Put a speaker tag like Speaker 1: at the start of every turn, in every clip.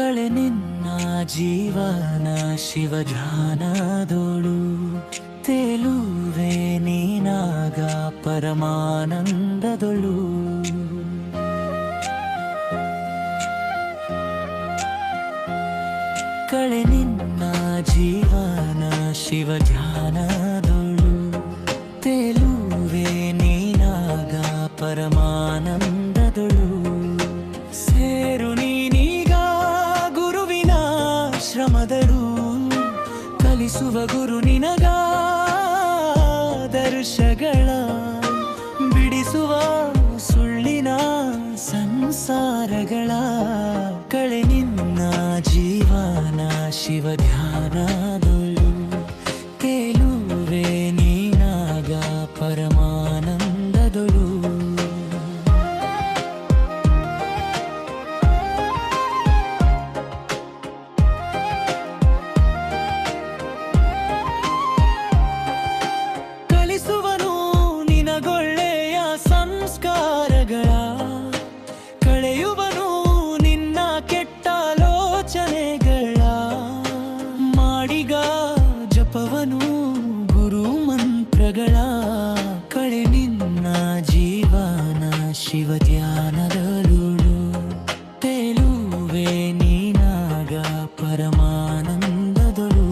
Speaker 1: ಕಳೆ ನಿನ್ನ ಜೀವನ ಶಿವಧ್ಯಾನದೋಳು ತೇಲುವೆ ನೀನಾಗ ಪರಮಾನಂದದೊಳು. ಕಳೆ ನಿನ್ನ ಜೀವನ ಶಿವಧ್ಯಾನದೊಳು ತೇಲುವೆ ನೀನಾಗ ಪರಮಾನಂದದೊಳು. ಸೇರು ನೀನೀಗ ಗುರುವಿನ ಶ್ರಮದಳು, ಕಲಿಸುವ ಗುರು ನಿನಗ ದರ್ಶಗಳ, ಬಿಡಿಸುವ ಸುಳ್ಳಿನ ಸಂಸಾರಗಳ. ಕಳೆ ನಿನ್ನ ಜೀವನ ಶಿವಧ್ಯಾನದೊಳು ತೇಲುವೆ ನೀನಾಗ ಪರಮಾನಂದದೊಳು. ಕಲಿಸುವನು ನಿನಗೊಳ್ಳೆಯ ಸಂಸ್ಕಾರಗಳ, ಕಳೆಯುವನು ನಿನ್ನ ಕೆಟ್ಟ ಆಲೋಚನೆಗಳ. ಮಾಡಿಗ ಜಪವನು ಗುರು ಮಂತ್ರಗಳ. ಕಳೆ ನಿನ್ನ ಜೀವನ ಶಿವಧ್ಯಾನದೊಳು ತೇಲುವೆ ನೀನಾಗ ಪರಮಾನಂದದೊಳು.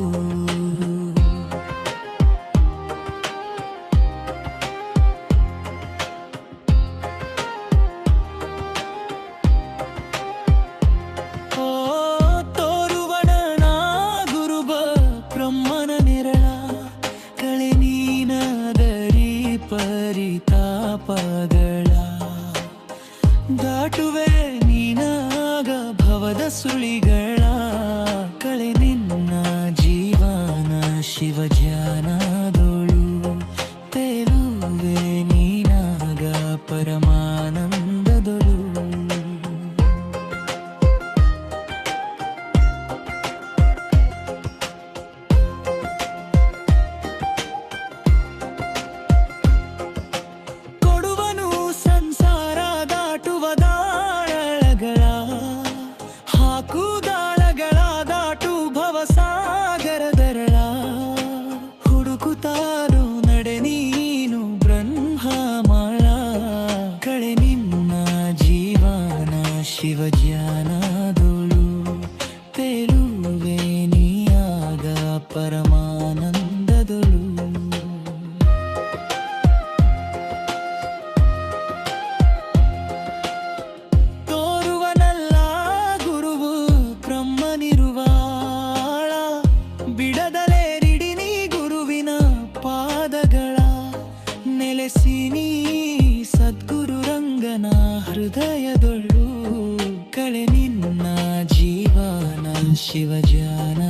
Speaker 1: ಕಳೆ ನೀನದರಿ ಪರಿತಾಪಗಳ, ದಾಟುವೆ ನೀನಾಗ ಭವದ ಸುಳಿಗಳ. ಕಳೆ ನಿನ್ನ ಜೀವನ ಶಿವಧ್ಯಾನದೊಳು ತೇಲುವೆ ನೀನಾಗ ಪರಮಾನಂದದೊಳು. ಹಾಕುದಾಳಗಳ ದಾಟು ಭವಸಾಗರದರಳ, ಹುಡುಕುತ್ತಾರು ನಡೆ ನೀನು ಬ್ರಹ್ಮಮಾಳ. ಕಳೆ ನಿನ್ನ ಜೀವನ ಶಿವಧ್ಯಾನದೊಳು ತೇಲುವೆ ನೀಯಾಗ ಪರಮಾನಂದದೊಳು. ಬಿಡದಲೇ ರಿಡಿನಿ ಗುರುವಿನ ಪಾದಗಳ, ನೆಲೆಸಿನಿ ಸದ್ಗುರು ರಂಗನ ಹೃದಯದೊಳು. ಕಳೆ ನಿನ್ನ ಜೀವನ ಶಿವಧ್ಯಾನ